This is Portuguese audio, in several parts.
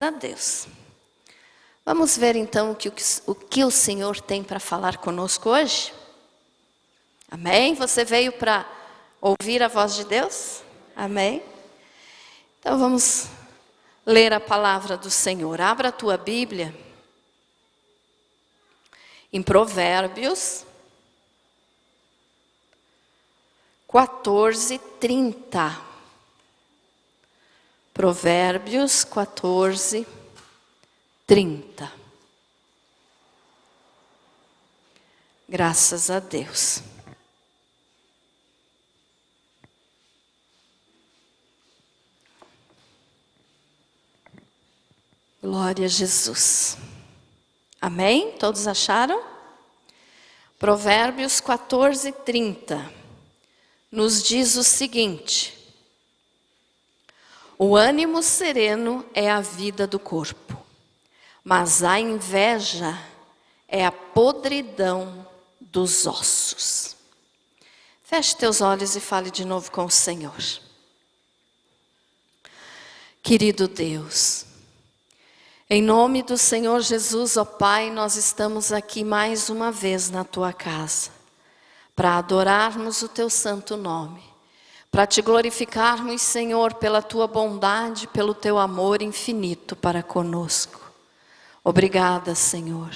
a Deus. Vamos ver então o que o Senhor tem para falar conosco hoje? Amém? Você veio para ouvir a voz de Deus? Amém? Então vamos ler a palavra do Senhor. Abra a tua Bíblia em Provérbios 14:30. Provérbios 14:30. Graças a Deus. Glória a Jesus. Amém? Todos acharam? Provérbios 14:30 nos diz o seguinte: o ânimo sereno é a vida do corpo, mas a inveja é a podridão dos ossos. Feche teus olhos e fale de novo com o Senhor. Querido Deus, em nome do Senhor Jesus, ó Pai, nós estamos aqui mais uma vez na Tua casa, para adorarmos o Teu santo nome, para Te glorificarmos, Senhor, pela Tua bondade, pelo Teu amor infinito para conosco. Obrigada, Senhor.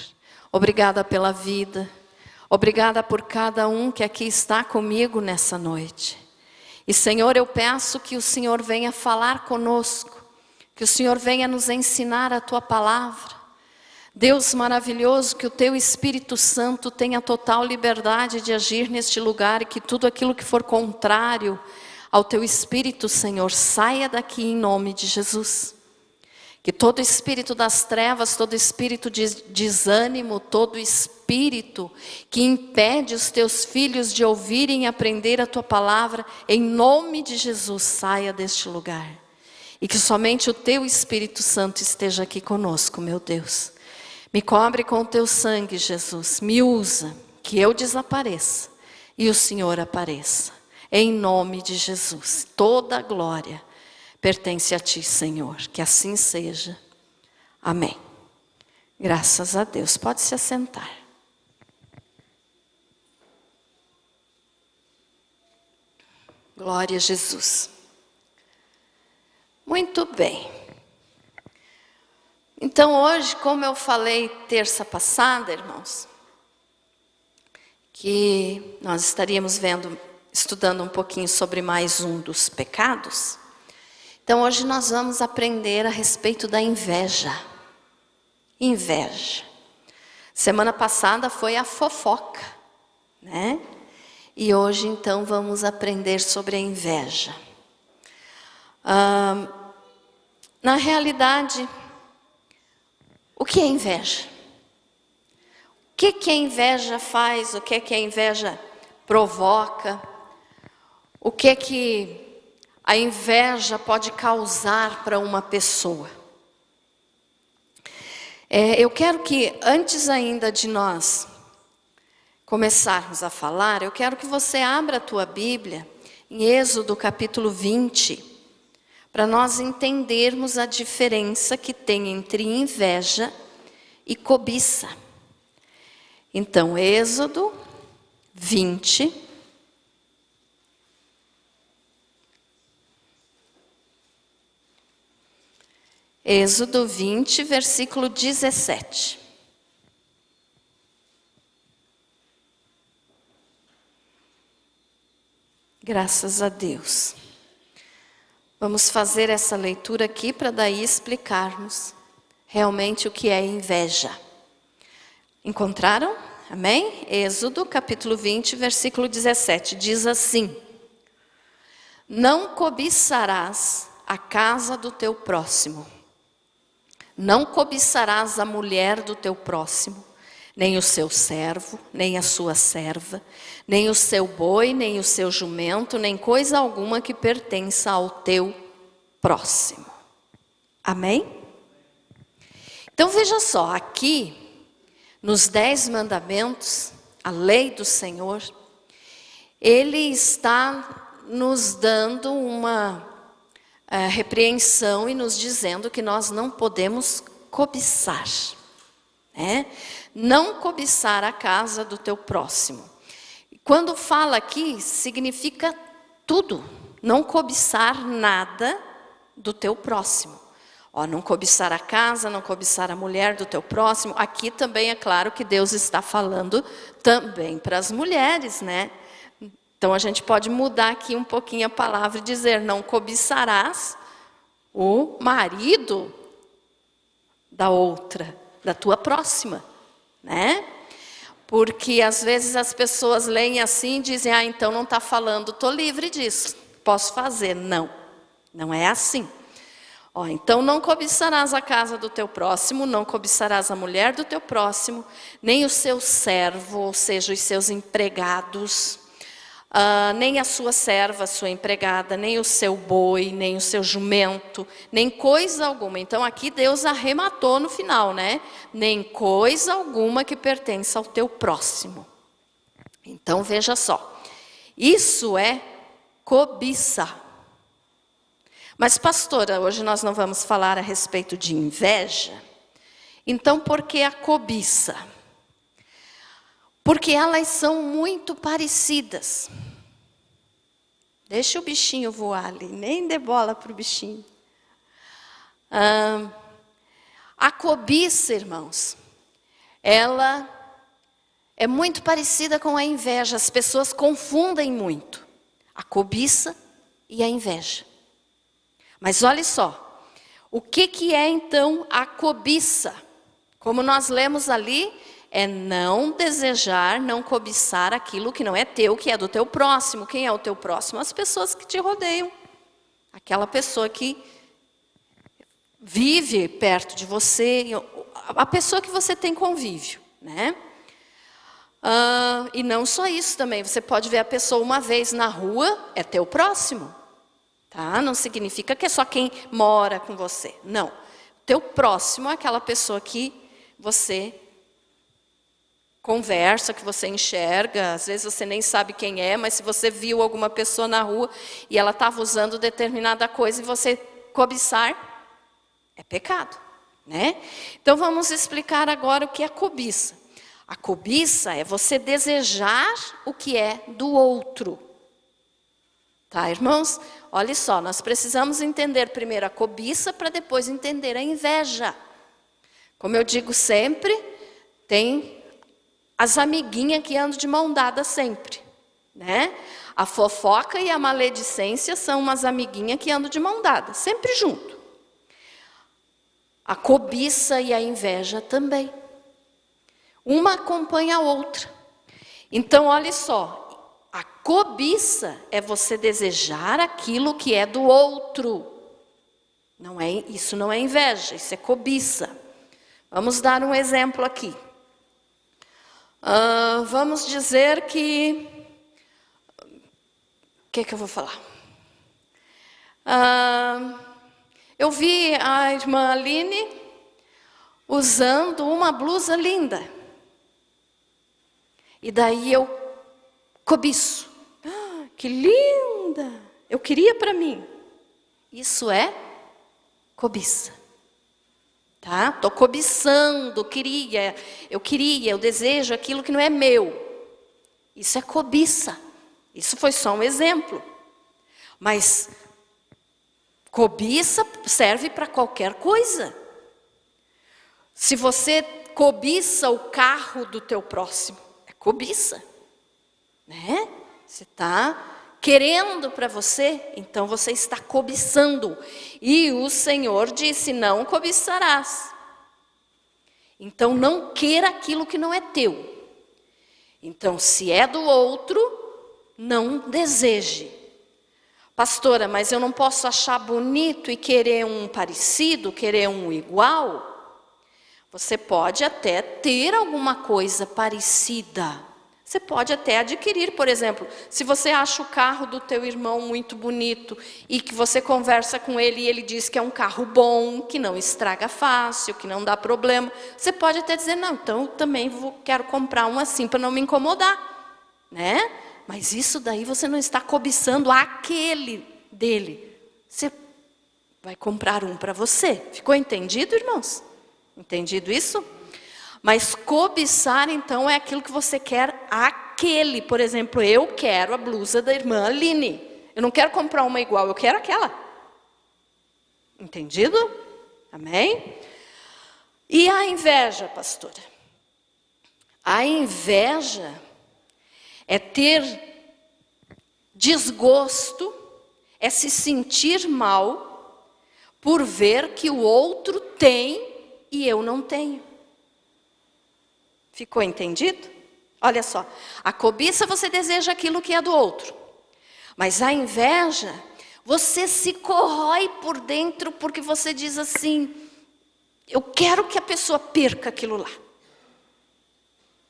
Obrigada pela vida. Obrigada por cada um que aqui está comigo nessa noite. E, Senhor, eu peço que o Senhor venha falar conosco, que o Senhor venha nos ensinar a Tua palavra. Deus maravilhoso, que o Teu Espírito Santo tenha total liberdade de agir neste lugar e que tudo aquilo que for contrário ao Teu Espírito, Senhor, saia daqui em nome de Jesus. Que todo espírito das trevas, todo espírito de desânimo, todo espírito que impede os Teus filhos de ouvirem e aprender a Tua palavra, em nome de Jesus, saia deste lugar. E que somente o Teu Espírito Santo esteja aqui conosco, meu Deus. Me cobre com o Teu sangue, Jesus. Me usa, que eu desapareça e o Senhor apareça. Em nome de Jesus. Toda a glória pertence a Ti, Senhor. Que assim seja. Amém. Graças a Deus. Pode se assentar. Glória a Jesus. Muito bem. Então hoje, como eu falei terça passada, irmãos, que nós estaríamos estudando um pouquinho sobre mais um dos pecados. Então hoje nós vamos aprender a respeito da inveja. Inveja. Semana passada foi a fofoca, né? E hoje então vamos aprender sobre a inveja. Na realidade, o que é inveja? O que a inveja faz? O que a inveja provoca? O que a inveja pode causar para uma pessoa? Eu quero que, antes ainda de nós começarmos a falar, eu quero que você abra a tua Bíblia em Êxodo capítulo 20, para nós entendermos a diferença que tem entre inveja e cobiça. Então, Êxodo 20. Êxodo 20, versículo 17. Graças a Deus. Vamos fazer essa leitura aqui para daí explicarmos realmente o que é inveja. Encontraram? Amém? Êxodo capítulo 20, versículo 17. Diz assim: não cobiçarás a casa do teu próximo. Não cobiçarás a mulher do teu próximo, nem o seu servo, nem a sua serva, nem o seu boi, nem o seu jumento, nem coisa alguma que pertença ao teu próximo. Amém? Então veja só, aqui nos 10 mandamentos, a lei do Senhor, Ele está nos dando repreensão e nos dizendo que nós não podemos cobiçar, né? Não cobiçar a casa do teu próximo. Quando fala aqui, significa tudo. Não cobiçar nada do teu próximo. Não cobiçar a casa, não cobiçar a mulher do teu próximo. Aqui também é claro que Deus está falando também para as mulheres, né? Então a gente pode mudar aqui um pouquinho a palavra e dizer: não cobiçarás o marido da outra, da tua próxima, né? Porque às vezes as pessoas leem assim e dizem: então não está falando, estou livre disso, posso fazer. Não, não é assim. Então não cobiçarás a casa do teu próximo, não cobiçarás a mulher do teu próximo, nem o seu servo, ou seja, os seus empregados, nem a sua serva, a sua empregada, nem o seu boi, nem o seu jumento, nem coisa alguma. Então aqui Deus arrematou no final, né? Nem coisa alguma que pertença ao teu próximo. Então veja só, isso é cobiça. Mas pastora, hoje nós não vamos falar a respeito de inveja. Então por que a cobiça? Porque elas são muito parecidas. Deixa o bichinho voar ali, nem dê bola para o bichinho. A cobiça, irmãos, ela é muito parecida com a inveja. As pessoas confundem muito a cobiça e a inveja. Mas olha só, o que é então a cobiça? Como nós lemos ali, é não desejar, não cobiçar aquilo que não é teu, que é do teu próximo. Quem é o teu próximo? As pessoas que te rodeiam. Aquela pessoa que vive perto de você, a pessoa que você tem convívio, né? E não só isso também, você pode ver a pessoa uma vez na rua, é teu próximo. Tá? Não significa que é só quem mora com você. Não. Teu próximo é aquela pessoa que você conversa, que você enxerga. Às vezes você nem sabe quem é, mas se você viu alguma pessoa na rua e ela estava usando determinada coisa e você cobiçar, é pecado, né? Então vamos explicar agora o que é cobiça. A cobiça é você desejar o que é do outro. Tá, irmãos? Olha só, nós precisamos entender primeiro a cobiça para depois entender a inveja. Como eu digo sempre, tem as amiguinhas que andam de mão dada sempre, né? A fofoca e a maledicência são umas amiguinhas que andam de mão dada, sempre junto. A cobiça e a inveja também. Uma acompanha a outra. Então, olha só. A cobiça é você desejar aquilo que é do outro. Isso não é inveja, isso é cobiça. Vamos dar um exemplo aqui. Vamos dizer que... O que eu vou falar? Eu vi a irmã Aline usando uma blusa linda. E daí eu cobiço. Que linda! Eu queria para mim. Isso é cobiça. Tá? Estou cobiçando, eu desejo aquilo que não é meu. Isso é cobiça. Isso foi só um exemplo. Mas cobiça serve para qualquer coisa. Se você cobiça o carro do teu próximo, é cobiça. Né? Você está querendo para você, então você está cobiçando. E o Senhor disse, não cobiçarás. Então não queira aquilo que não é teu. Então se é do outro, não deseje. Pastora, mas eu não posso achar bonito e querer um parecido, querer um igual? Você pode até ter alguma coisa parecida. Você pode até adquirir, por exemplo, se você acha o carro do teu irmão muito bonito e que você conversa com ele e ele diz que é um carro bom, que não estraga fácil, que não dá problema, você pode até dizer, não, então eu também quero comprar um assim para não me incomodar, né? Mas isso daí você não está cobiçando aquele dele. Você vai comprar um para você. Ficou entendido, irmãos? Entendido isso? Mas cobiçar, então, é aquilo que você quer aquele. Por exemplo, eu quero a blusa da irmã Aline. Eu não quero comprar uma igual, eu quero aquela. Entendido? Amém? E a inveja, pastora? A inveja é ter desgosto, é se sentir mal por ver que o outro tem e eu não tenho. Ficou entendido? Olha só, a cobiça você deseja aquilo que é do outro. Mas a inveja, você se corrói por dentro porque você diz assim, eu quero que a pessoa perca aquilo lá.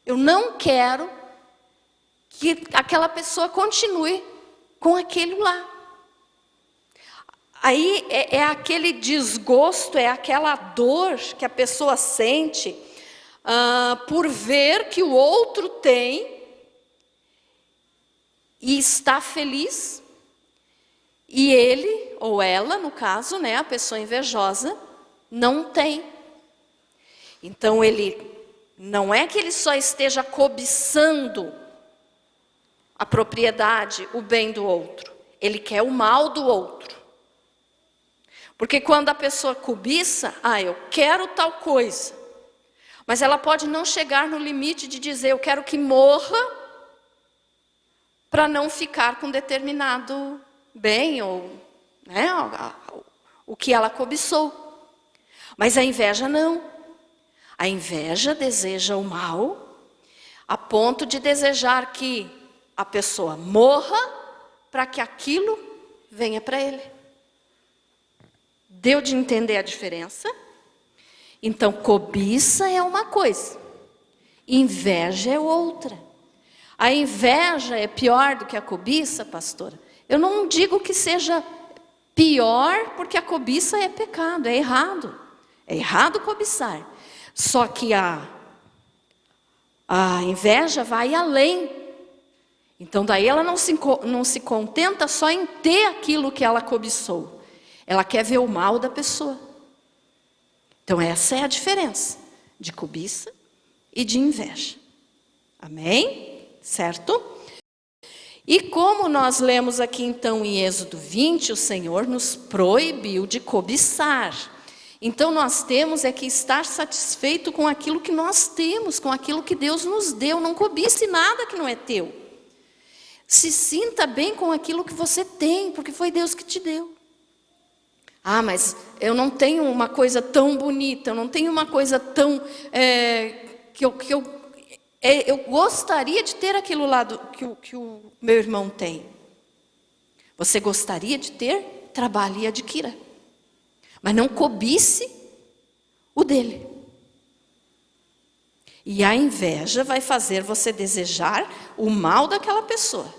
Eu não quero que aquela pessoa continue com aquilo lá. Aí é aquele desgosto, é aquela dor que a pessoa sente por ver que o outro tem e está feliz, e ele, ou ela, no caso, né, a pessoa invejosa, não tem. Então ele, não é que ele só esteja cobiçando a propriedade, o bem do outro. Ele quer o mal do outro. Porque quando a pessoa cobiça, eu quero tal coisa. Mas ela pode não chegar no limite de dizer, eu quero que morra para não ficar com determinado bem, ou né, o que ela cobiçou. Mas a inveja não. A inveja deseja o mal, a ponto de desejar que a pessoa morra para que aquilo venha para ele. Deu de entender a diferença? Então, cobiça é uma coisa, inveja é outra. A inveja é pior do que a cobiça, pastora? Eu não digo que seja pior, porque a cobiça é pecado, é errado. É errado cobiçar. Só que a inveja vai além. Então, daí ela não se contenta só em ter aquilo que ela cobiçou. Ela quer ver o mal da pessoa. Então, essa é a diferença de cobiça e de inveja. Amém? Certo? E como nós lemos aqui, então, em Êxodo 20, o Senhor nos proibiu de cobiçar. Então, nós temos que estar satisfeito com aquilo que nós temos, com aquilo que Deus nos deu. Não cobice nada que não é teu. Se sinta bem com aquilo que você tem, porque foi Deus que te deu. Mas eu não tenho uma coisa tão bonita, eu não tenho uma coisa tão... eu gostaria de ter aquilo lá que o meu irmão tem. Você gostaria de ter? Trabalhe e adquira. Mas não cobice o dele. E a inveja vai fazer você desejar o mal daquela pessoa,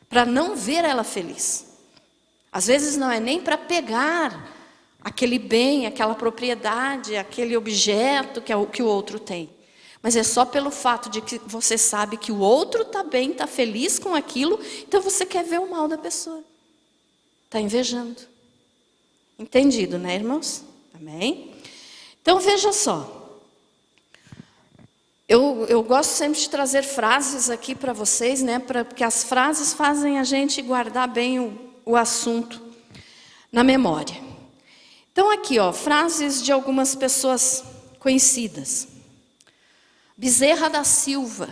para não ver ela feliz. Às vezes não é nem para pegar aquele bem, aquela propriedade, aquele objeto que o outro tem. Mas é só pelo fato de que você sabe que o outro está bem, está feliz com aquilo, então você quer ver o mal da pessoa. Está invejando. Entendido, né, irmãos? Amém? Então veja só. Eu gosto sempre de trazer frases aqui para vocês, né? Porque as frases fazem a gente guardar bem o assunto na memória. Então aqui, frases de algumas pessoas conhecidas. Bezerra da Silva,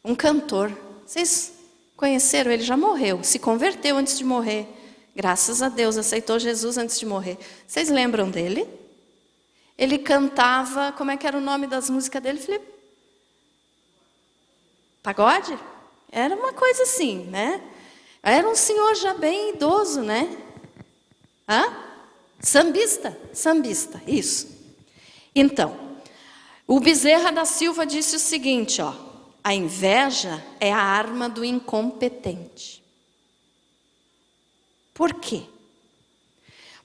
um cantor. Vocês conheceram? Ele já morreu, se converteu antes de morrer. Graças a Deus, aceitou Jesus antes de morrer. Vocês lembram dele? Ele cantava, como é que era o nome das músicas dele, Felipe? Pagode? Era uma coisa assim, né? Era um senhor já bem idoso, né? Sambista, isso. Então, o Bezerra da Silva disse o seguinte, a inveja é a arma do incompetente. Por quê?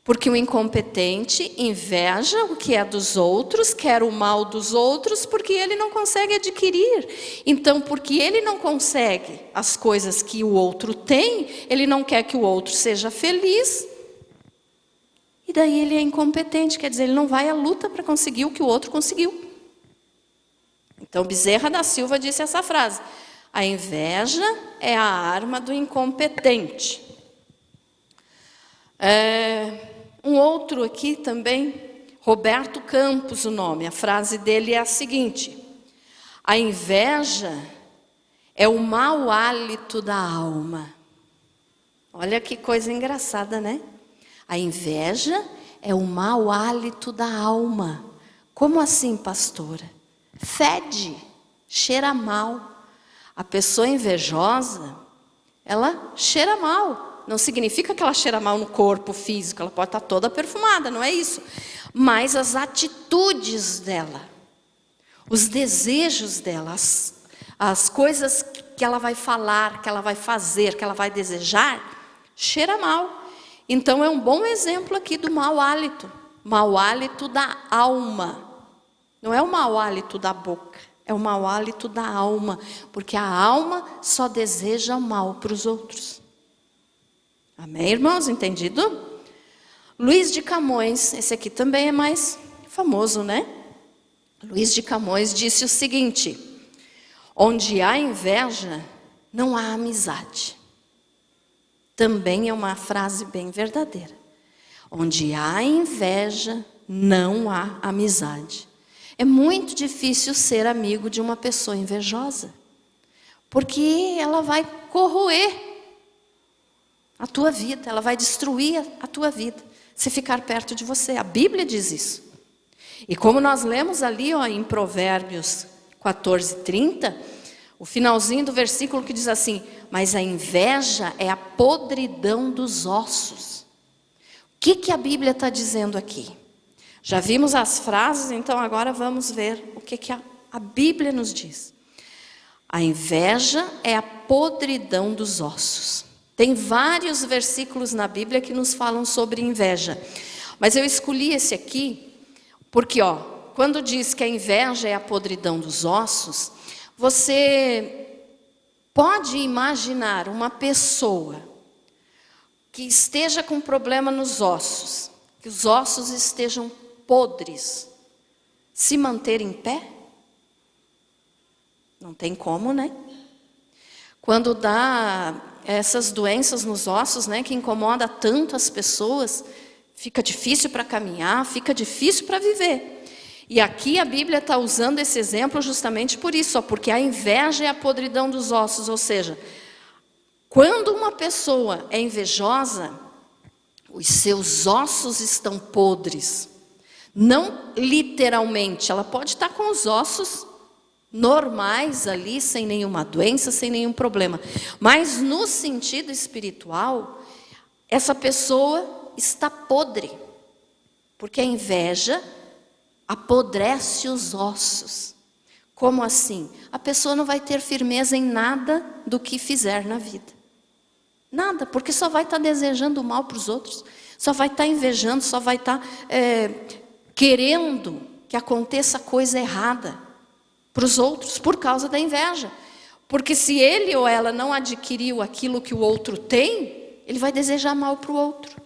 Porque o incompetente inveja o que é dos outros, quer o mal dos outros, porque ele não consegue adquirir. Então, porque ele não consegue as coisas que o outro tem, ele não quer que o outro seja feliz, E daí ele é incompetente, quer dizer, ele não vai à luta para conseguir o que o outro conseguiu. Então Bezerra da Silva disse essa frase: a inveja é a arma do incompetente. Um outro aqui também, Roberto Campos o nome, a frase dele é a seguinte: a inveja é o mau hálito da alma. Olha que coisa engraçada, né? A inveja é o mau hálito da alma. Como assim, pastora? Fede, cheira mal. A pessoa invejosa, ela cheira mal. Não significa que ela cheira mal no corpo físico, ela pode estar toda perfumada, não é isso. Mas as atitudes dela, os desejos dela, as coisas que ela vai falar, que ela vai fazer, que ela vai desejar, cheira mal. Então é um bom exemplo aqui do mau hálito da alma. Não é o mau hálito da boca, é o mau hálito da alma, porque a alma só deseja o mal para os outros. Amém, irmãos? Entendido? Luís de Camões, esse aqui também é mais famoso, né? Luís de Camões disse o seguinte: onde há inveja, não há amizade. Também é uma frase bem verdadeira. Onde há inveja, não há amizade. É muito difícil ser amigo de uma pessoa invejosa, porque ela vai corroer a tua vida, ela vai destruir a tua vida, se ficar perto de você. A Bíblia diz isso. E como nós lemos ali em Provérbios 14:30, o finalzinho do versículo que diz assim: mas a inveja é a podridão dos ossos. O que a Bíblia está dizendo aqui? Já vimos as frases, então agora vamos ver o que a Bíblia nos diz. A inveja é a podridão dos ossos. Tem vários versículos na Bíblia que nos falam sobre inveja. Mas eu escolhi esse aqui porque, quando diz que a inveja é a podridão dos ossos, você pode imaginar uma pessoa que esteja com problema nos ossos, que os ossos estejam podres, se manter em pé? Não tem como, né? Quando dá essas doenças nos ossos, né, que incomoda tanto as pessoas, fica difícil para caminhar, fica difícil para viver. E aqui a Bíblia está usando esse exemplo justamente por isso, porque a inveja é a podridão dos ossos, ou seja, quando uma pessoa é invejosa, os seus ossos estão podres. Não literalmente, ela pode estar com os ossos normais ali, sem nenhuma doença, sem nenhum problema. Mas no sentido espiritual, essa pessoa está podre. Porque a inveja apodrece os ossos. Como assim? A pessoa não vai ter firmeza em nada do que fizer na vida. Nada, porque só vai estar desejando o mal para os outros. Só vai estar invejando, só vai estar querendo que aconteça coisa errada para os outros, por causa da inveja. Porque se ele ou ela não adquiriu aquilo que o outro tem, ele vai desejar mal para o outro.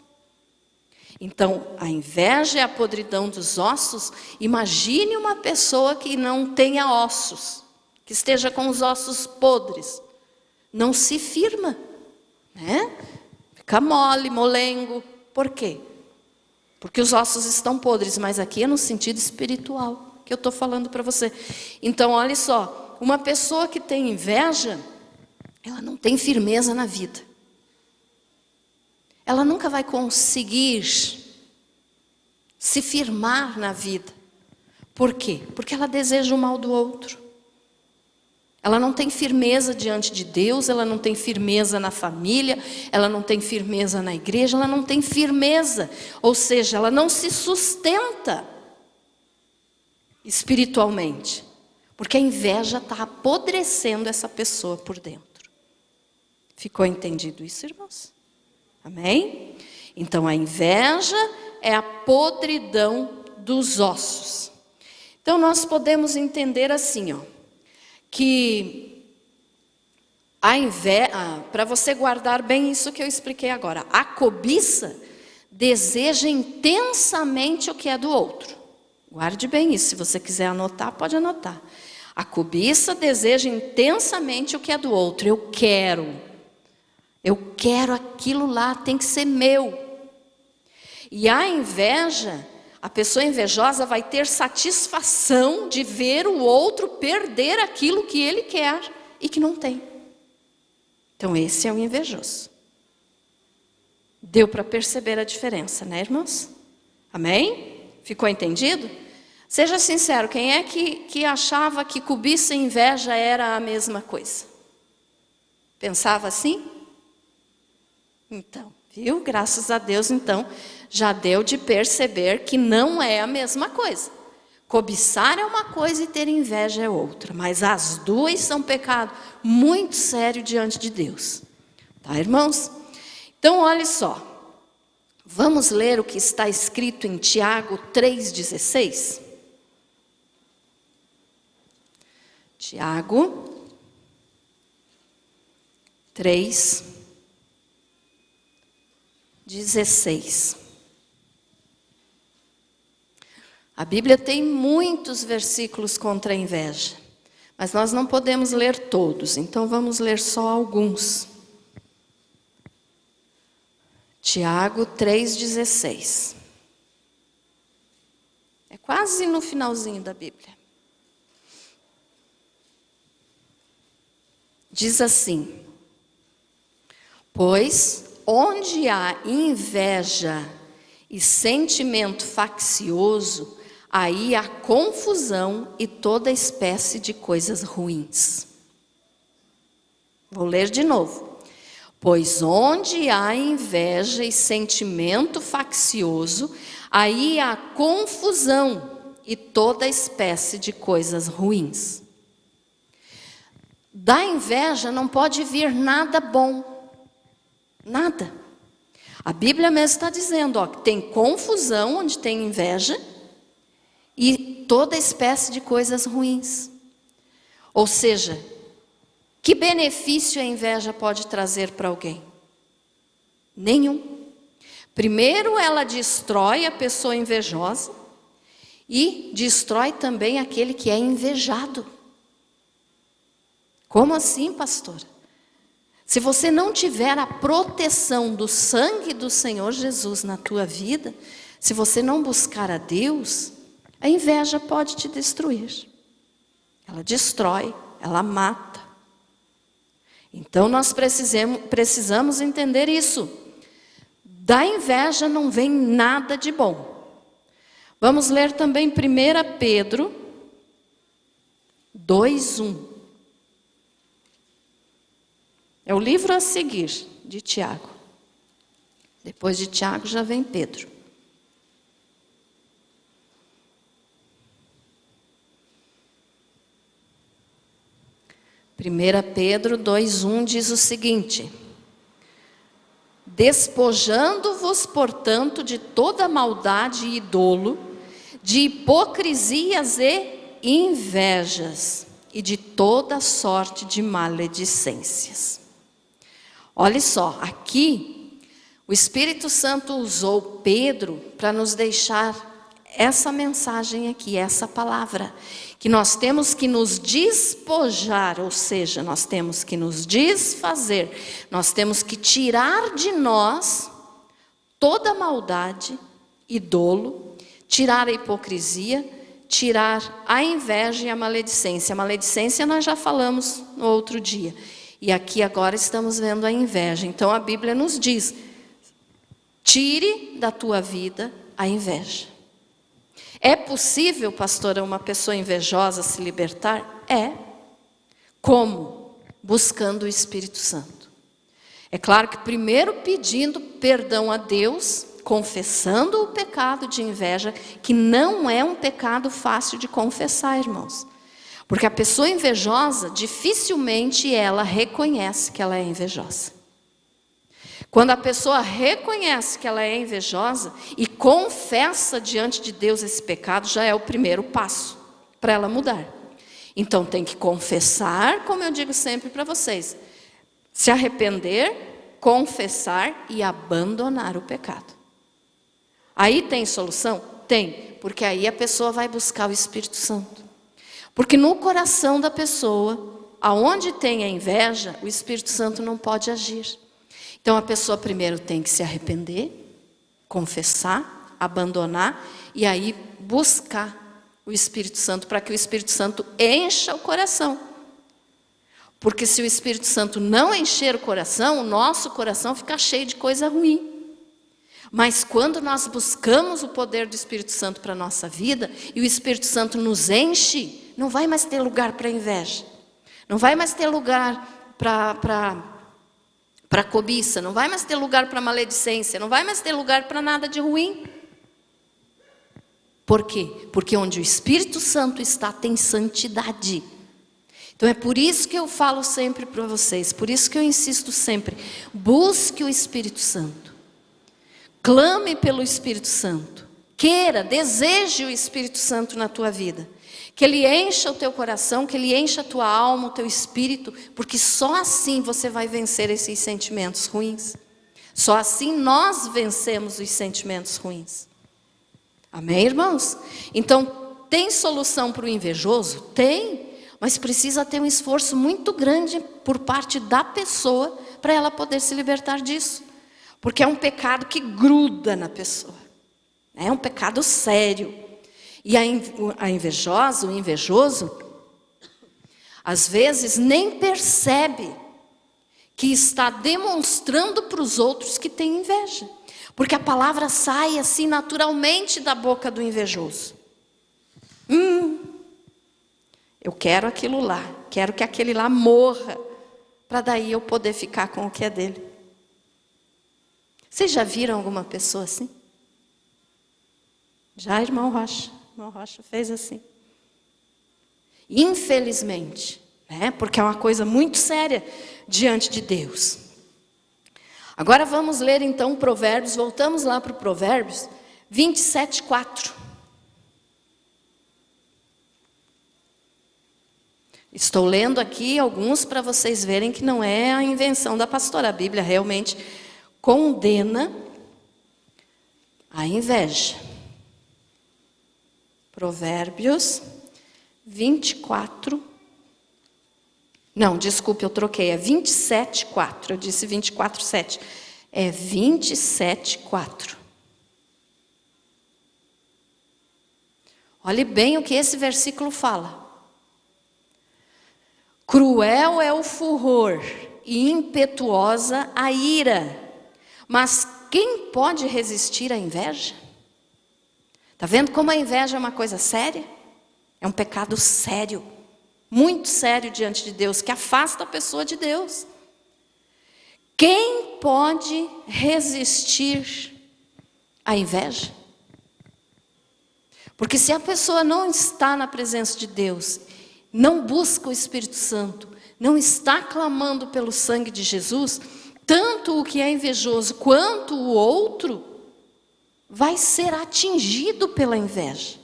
Então, a inveja é a podridão dos ossos. Imagine uma pessoa que não tenha ossos, que esteja com os ossos podres. Não se firma, né? Fica mole, molengo. Por quê? Porque os ossos estão podres, mas aqui é no sentido espiritual que eu estou falando para você. Então, olha só, uma pessoa que tem inveja, ela não tem firmeza na vida. Ela nunca vai conseguir se firmar na vida. Por quê? Porque ela deseja o mal do outro. Ela não tem firmeza diante de Deus, ela não tem firmeza na família, ela não tem firmeza na igreja, ela não tem firmeza. Ou seja, ela não se sustenta espiritualmente. Porque a inveja está apodrecendo essa pessoa por dentro. Ficou entendido isso, irmãos? Amém? Então, a inveja é a podridão dos ossos. Então, nós podemos entender assim, que a inveja, para você guardar bem isso que eu expliquei agora, a cobiça deseja intensamente o que é do outro. Guarde bem isso, se você quiser anotar, pode anotar. A cobiça deseja intensamente o que é do outro. Eu quero aquilo lá, tem que ser meu. E a inveja, a pessoa invejosa vai ter satisfação de ver o outro perder aquilo que ele quer e que não tem. Então esse é o invejoso. Deu para perceber a diferença, né, irmãos? Amém? Ficou entendido? Seja sincero, quem é que achava que cobiça e inveja era a mesma coisa? Pensava assim? Então, viu? Graças a Deus, então, já deu de perceber que não é a mesma coisa. Cobiçar é uma coisa e ter inveja é outra, mas as duas são pecado muito sério diante de Deus. Tá, irmãos? Então, olha só. Vamos ler o que está escrito em Tiago 3,16? Tiago 3,16. A Bíblia tem muitos versículos contra a inveja, mas nós não podemos ler todos, então vamos ler só alguns. Tiago 3,16. É quase no finalzinho da Bíblia. Diz assim: pois onde há inveja e sentimento faccioso, aí há confusão e toda espécie de coisas ruins. Vou ler de novo. Pois onde há inveja e sentimento faccioso, aí há confusão e toda espécie de coisas ruins. Da inveja não pode vir nada bom. Nada. A Bíblia mesmo está dizendo, que tem confusão onde tem inveja e toda espécie de coisas ruins. Ou seja, que benefício a inveja pode trazer para alguém? Nenhum. Primeiro, ela destrói a pessoa invejosa e destrói também aquele que é invejado. Como assim, pastora? Se você não tiver a proteção do sangue do Senhor Jesus na tua vida, se você não buscar a Deus, a inveja pode te destruir. Ela destrói, ela mata. Então nós precisamos entender isso. Da inveja não vem nada de bom. Vamos ler também 1 Pedro 2:1. É o livro a seguir de Tiago. Depois de Tiago já vem Pedro. Primeira Pedro 2:1 diz o seguinte: despojando-vos, portanto, de toda maldade e dolo, de hipocrisias e invejas, e de toda sorte de maledicências. Olha só, aqui o Espírito Santo usou Pedro para nos deixar essa mensagem aqui, essa palavra, que nós temos que nos despojar, ou seja, nós temos que nos desfazer, nós temos que tirar de nós toda maldade e dolo, tirar a hipocrisia, tirar a inveja e a maledicência. A maledicência nós já falamos no outro dia. E aqui agora estamos vendo a inveja. Então a Bíblia nos diz: tire da tua vida a inveja. É possível, pastora, uma pessoa invejosa se libertar? É. Como? Buscando o Espírito Santo. É claro que primeiro pedindo perdão a Deus, confessando o pecado de inveja, que não é um pecado fácil de confessar, irmãos. Porque a pessoa invejosa, dificilmente ela reconhece que ela é invejosa. Quando a pessoa reconhece que ela é invejosa e confessa diante de Deus esse pecado, já é o primeiro passo para ela mudar. Então tem que confessar, como eu digo sempre para vocês, se arrepender, confessar e abandonar o pecado. Aí tem solução? Tem, porque aí a pessoa vai buscar o Espírito Santo. Porque no coração da pessoa, aonde tem a inveja, o Espírito Santo não pode agir. Então a pessoa primeiro tem que se arrepender, confessar, abandonar e aí buscar o Espírito Santo para que o Espírito Santo encha o coração. Porque se o Espírito Santo não encher o coração, o nosso coração fica cheio de coisa ruim. Mas quando nós buscamos o poder do Espírito Santo para a nossa vida, e o Espírito Santo nos enche, não vai mais ter lugar para inveja. Não vai mais ter lugar para cobiça, não vai mais ter lugar para maledicência, não vai mais ter lugar para nada de ruim. Por quê? Porque onde o Espírito Santo está, tem santidade. Então é por isso que eu falo sempre para vocês, por isso que eu insisto sempre, busque o Espírito Santo. Clame pelo Espírito Santo. Queira, deseje o Espírito Santo na tua vida. Que Ele encha o teu coração, que Ele encha a tua alma, o teu espírito, porque só assim você vai vencer esses sentimentos ruins. Só assim nós vencemos os sentimentos ruins. Amém, irmãos? Então, tem solução para o invejoso? Tem, mas precisa ter um esforço muito grande por parte da pessoa para ela poder se libertar disso. Porque é um pecado que gruda na pessoa. É um pecado sério. E a invejosa, o invejoso, às vezes nem percebe que está demonstrando para os outros que tem inveja. Porque a palavra sai assim naturalmente da boca do invejoso. Eu quero aquilo lá, quero que aquele lá morra, para daí eu poder ficar com o que é dele. Vocês já viram alguma pessoa assim? Já, irmão Rocha? Irmão Rocha fez assim. Infelizmente, porque é uma coisa muito séria diante de Deus. Agora vamos ler então Provérbios, voltamos lá para o Provérbios 27:4. Estou lendo aqui alguns para vocês verem que não é a invenção da pastora. A Bíblia realmente condena a inveja. Provérbios 24. Não, desculpe, eu troquei. É 27:4. Eu disse 24:7. É 27:4. Olhe bem o que esse versículo fala. Cruel é o furor e impetuosa a ira. Mas quem pode resistir à inveja? Está vendo como a inveja é uma coisa séria? É um pecado sério, muito sério diante de Deus, que afasta a pessoa de Deus. Quem pode resistir à inveja? Porque se a pessoa não está na presença de Deus, não busca o Espírito Santo, não está clamando pelo sangue de Jesus, tanto o que é invejoso quanto o outro vai ser atingido pela inveja.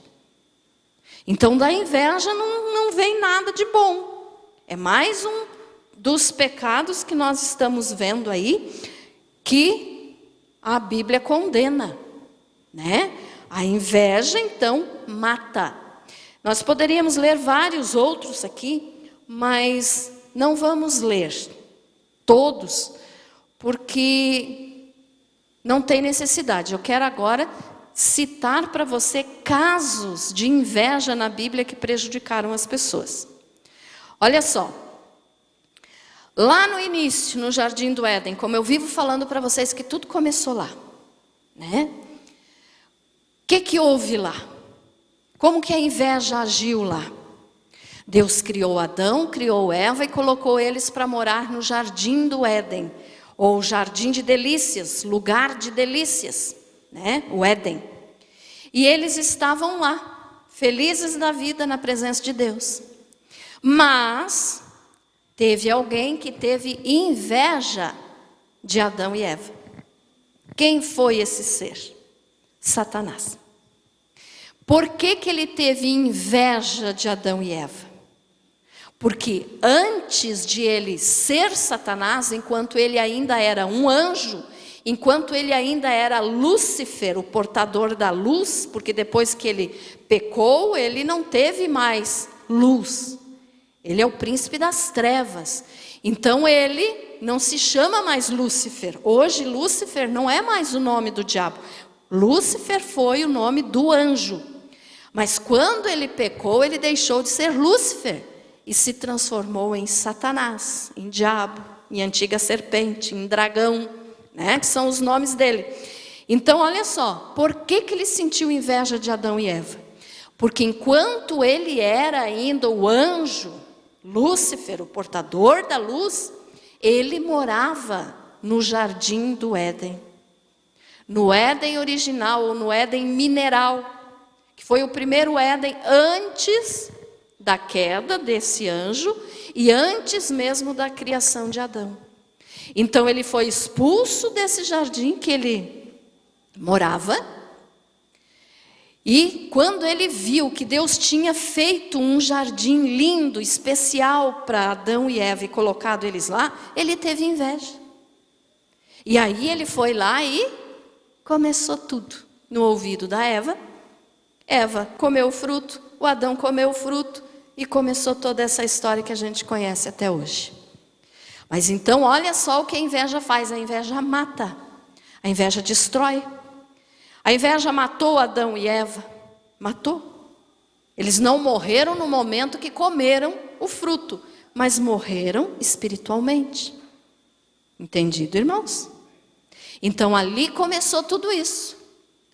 Então da inveja não vem nada de bom. É mais um dos pecados que nós estamos vendo aí, que a Bíblia condena, A inveja então mata. Nós poderíamos ler vários outros aqui, mas não vamos ler todos, porque não tem necessidade. Eu quero agora citar para você casos de inveja na Bíblia que prejudicaram as pessoas. Olha só, lá no início, no Jardim do Éden, como eu vivo falando para vocês que tudo começou lá, O que houve lá? Como que a inveja agiu lá? Deus criou Adão, criou Eva e colocou eles para morar no Jardim do Éden, ou Jardim de Delícias, lugar de delícias, O Éden. E eles estavam lá, felizes da vida na presença de Deus. Mas teve alguém que teve inveja de Adão e Eva. Quem foi esse ser? Satanás. Por que ele teve inveja de Adão e Eva? Porque antes de ele ser Satanás, enquanto ele ainda era um anjo, enquanto ele ainda era Lúcifer, o portador da luz, porque depois que ele pecou, ele não teve mais luz. Ele é o príncipe das trevas. Então ele não se chama mais Lúcifer. Hoje Lúcifer não é mais o nome do diabo. Lúcifer foi o nome do anjo. Mas quando ele pecou, ele deixou de ser Lúcifer e se transformou em Satanás, em diabo, em antiga serpente, em dragão, né? Que são os nomes dele. Então olha só, por que ele sentiu inveja de Adão e Eva? Porque enquanto ele era ainda o anjo, Lúcifer, o portador da luz, ele morava no jardim do Éden. No Éden original, ou no Éden mineral, que foi o primeiro Éden antes da queda desse anjo e antes mesmo da criação de Adão. Então ele foi expulso desse jardim que ele morava. E quando ele viu que Deus tinha feito um jardim lindo, especial para Adão e Eva e colocado eles lá, ele teve inveja. E aí ele foi lá e começou tudo no ouvido da Eva. Eva comeu o fruto, o Adão comeu o fruto e começou toda essa história que a gente conhece até hoje. Mas então olha só o que a inveja faz. A inveja mata, a inveja destrói. A inveja matou Adão e Eva, matou. Eles não morreram no momento que comeram o fruto, mas morreram espiritualmente. Entendido, irmãos? Então ali começou tudo isso.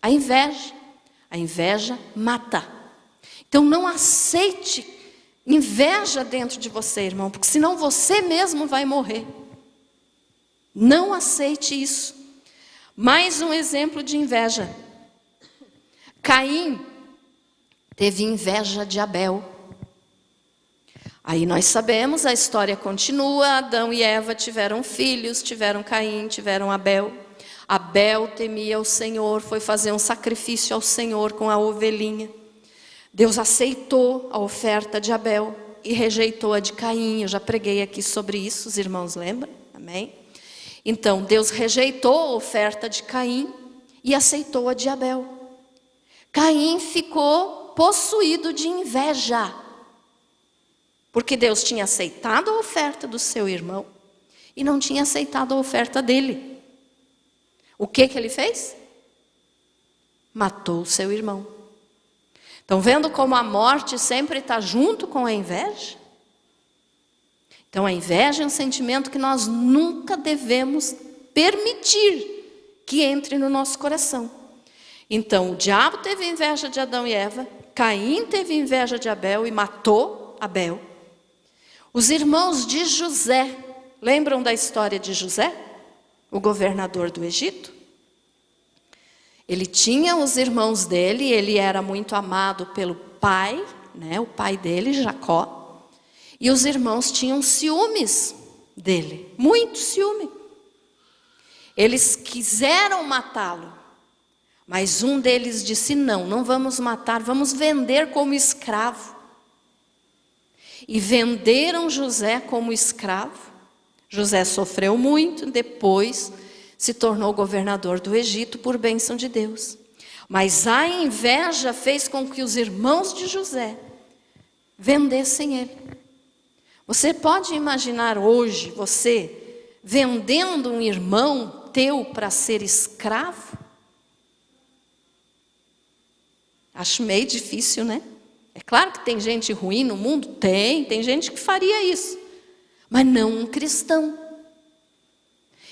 A inveja mata. Então não aceite inveja dentro de você, irmão, porque senão você mesmo vai morrer. Não aceite isso. Mais um exemplo de inveja. Caim teve inveja de Abel. Aí nós sabemos, a história continua, Adão e Eva tiveram filhos, tiveram Caim, tiveram Abel. Abel temia o Senhor, foi fazer um sacrifício ao Senhor com a ovelhinha. Deus aceitou a oferta de Abel e rejeitou a de Caim. Eu já preguei aqui sobre isso, os irmãos lembram? Amém? Então, Deus rejeitou a oferta de Caim e aceitou a de Abel. Caim ficou possuído de inveja, porque Deus tinha aceitado a oferta do seu irmão e não tinha aceitado a oferta dele. O que ele fez? Matou o seu irmão. Estão vendo como a morte sempre está junto com a inveja? Então a inveja é um sentimento que nós nunca devemos permitir que entre no nosso coração. Então o diabo teve inveja de Adão e Eva, Caim teve inveja de Abel e matou Abel. Os irmãos de José, lembram da história de José? O governador do Egito? Ele tinha os irmãos dele, ele era muito amado pelo pai, né, o pai dele, Jacó. E os irmãos tinham ciúmes dele, muito ciúme. Eles quiseram matá-lo, mas um deles disse: não vamos matar, vamos vender como escravo. E venderam José como escravo. José sofreu muito, depois se tornou governador do Egito por bênção de Deus. Mas a inveja fez com que os irmãos de José vendessem ele. Você pode imaginar hoje você vendendo um irmão teu para ser escravo? Acho meio difícil, né? É claro que tem gente ruim no mundo, tem gente que faria isso, mas não um cristão.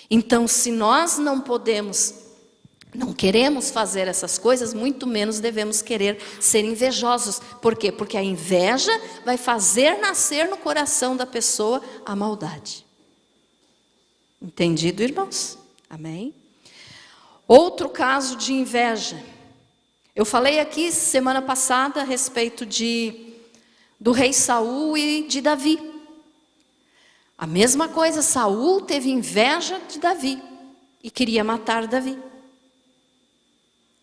Então, se nós não queremos fazer essas coisas, muito menos devemos querer ser invejosos. Por quê? Porque a inveja vai fazer nascer no coração da pessoa a maldade. Entendido, irmãos? Amém? Outro caso de inveja. Eu falei aqui semana passada a respeito do rei Saul e de Davi. A mesma coisa, Saul teve inveja de Davi e queria matar Davi.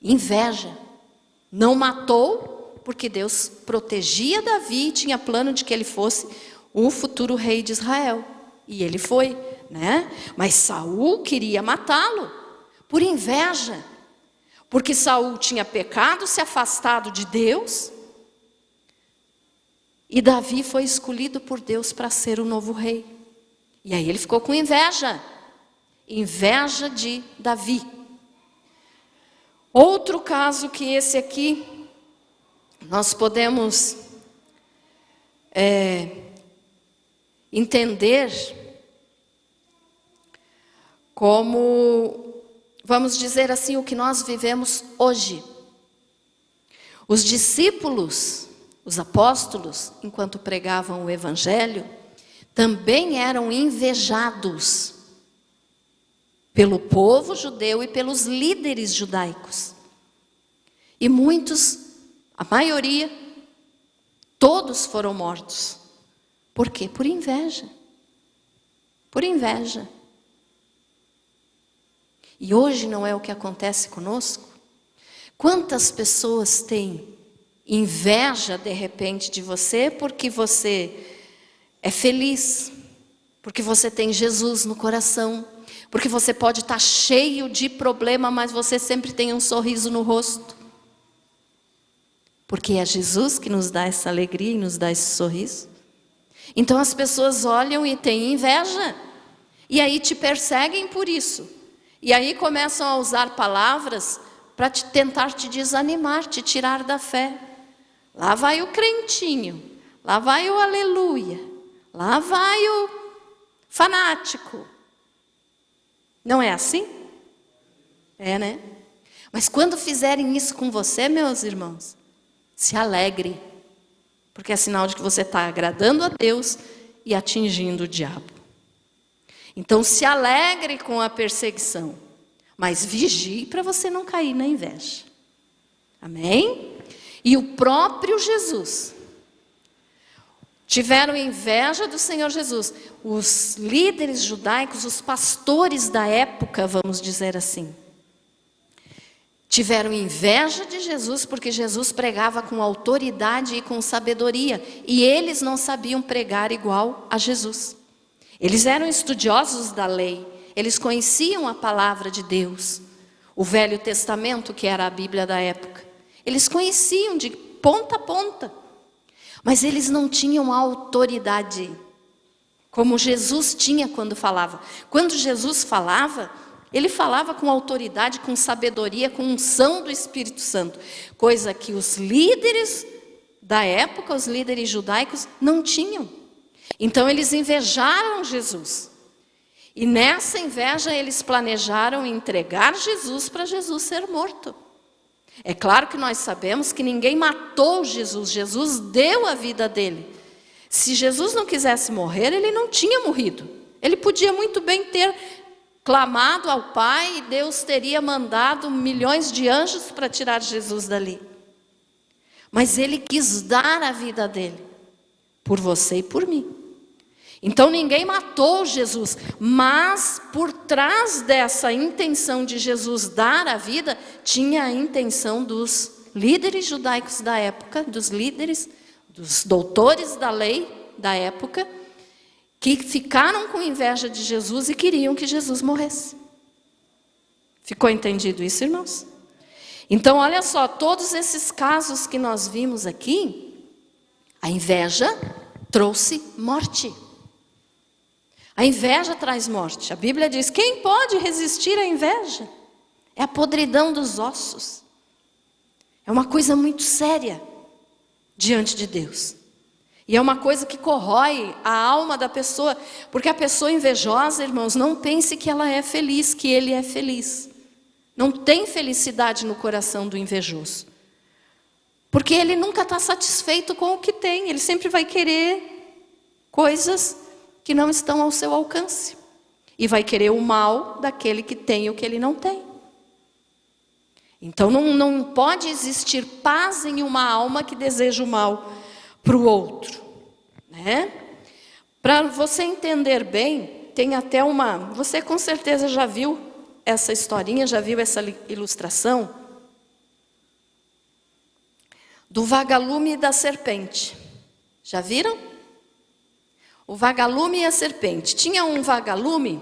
Inveja. Não matou porque Deus protegia Davi e tinha plano de que ele fosse o futuro rei de Israel. E ele foi, né? Mas Saul queria matá-lo, Por inveja. Porque Saul tinha pecado, se afastado de Deus. E Davi foi escolhido por Deus para ser o novo rei. E aí ele ficou com inveja. Inveja de Davi. Outro caso que esse aqui, nós podemos entender como, vamos dizer assim, o que nós vivemos hoje. Os discípulos, os apóstolos, enquanto pregavam o evangelho, também eram invejados pelo povo judeu e pelos líderes judaicos. E muitos, a maioria, todos foram mortos. Por quê? Por inveja. Por inveja. E hoje não é o que acontece conosco? Quantas pessoas têm inveja de repente de você porque você é feliz, porque você tem Jesus no coração, porque você pode estar cheio de problema, mas você sempre tem um sorriso no rosto. Porque é Jesus que nos dá essa alegria e nos dá esse sorriso. Então as pessoas olham e têm inveja, e aí te perseguem por isso. E aí começam a usar palavras para tentar te desanimar, te tirar da fé. Lá vai o crentinho, lá vai o aleluia, lá vai o fanático. Não é assim? É, né? Mas quando fizerem isso com você, meus irmãos, se alegre, porque é sinal de que você está agradando a Deus e atingindo o diabo. Então se alegre com a perseguição, mas vigie para você não cair na inveja. Amém? E o próprio Jesus, tiveram inveja do Senhor Jesus. Os líderes judaicos, os pastores da época, vamos dizer assim, tiveram inveja de Jesus porque Jesus pregava com autoridade e com sabedoria. E eles não sabiam pregar igual a Jesus. Eles eram estudiosos da lei. Eles conheciam a palavra de Deus. O Velho Testamento, que era a Bíblia da época. Eles conheciam de ponta a ponta. Mas eles não tinham autoridade, como Jesus tinha quando falava. Quando Jesus falava, ele falava com autoridade, com sabedoria, com unção do Espírito Santo. Coisa que os líderes da época, os líderes judaicos, não tinham. Então eles invejaram Jesus. E nessa inveja eles planejaram entregar Jesus para Jesus ser morto. É claro que nós sabemos que ninguém matou Jesus. Jesus deu a vida dele. Se Jesus não quisesse morrer, ele não tinha morrido. Ele podia muito bem ter clamado ao Pai e Deus teria mandado milhões de anjos para tirar Jesus dali. Mas ele quis dar a vida dele por você e por mim. Então ninguém matou Jesus, mas por trás dessa intenção de Jesus dar a vida, tinha a intenção dos líderes judaicos da época, dos líderes, dos doutores da lei da época, que ficaram com inveja de Jesus e queriam que Jesus morresse. Ficou entendido isso, irmãos? Então, olha só, todos esses casos que nós vimos aqui, a inveja trouxe morte. A inveja traz morte. A Bíblia diz, quem pode resistir à inveja? É a podridão dos ossos. É uma coisa muito séria diante de Deus. E é uma coisa que corrói a alma da pessoa, porque a pessoa invejosa, irmãos, não pense que ela é feliz, que ele é feliz. Não tem felicidade no coração do invejoso. Porque ele nunca está satisfeito com o que tem, ele sempre vai querer coisas que não estão ao seu alcance. E vai querer o mal daquele que tem o que ele não tem. Então não pode existir paz em uma alma que deseja o mal para o outro, né? Para você entender bem, tem até você com certeza já viu essa historinha, já viu essa ilustração do vagalume e da serpente. Já viram? O vagalume e a serpente. Tinha um vagalume,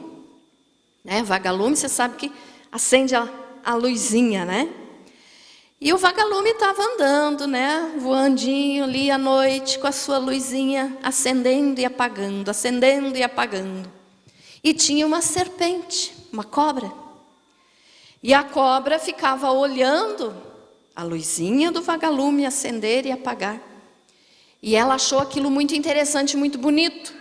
né? Vagalume, você sabe que acende a luzinha, né? E o vagalume estava andando, né? Voandinho ali à noite com a sua luzinha acendendo e apagando, acendendo e apagando. E tinha uma serpente, uma cobra. E a cobra ficava olhando a luzinha do vagalume acender e apagar. E ela achou aquilo muito interessante, muito bonito.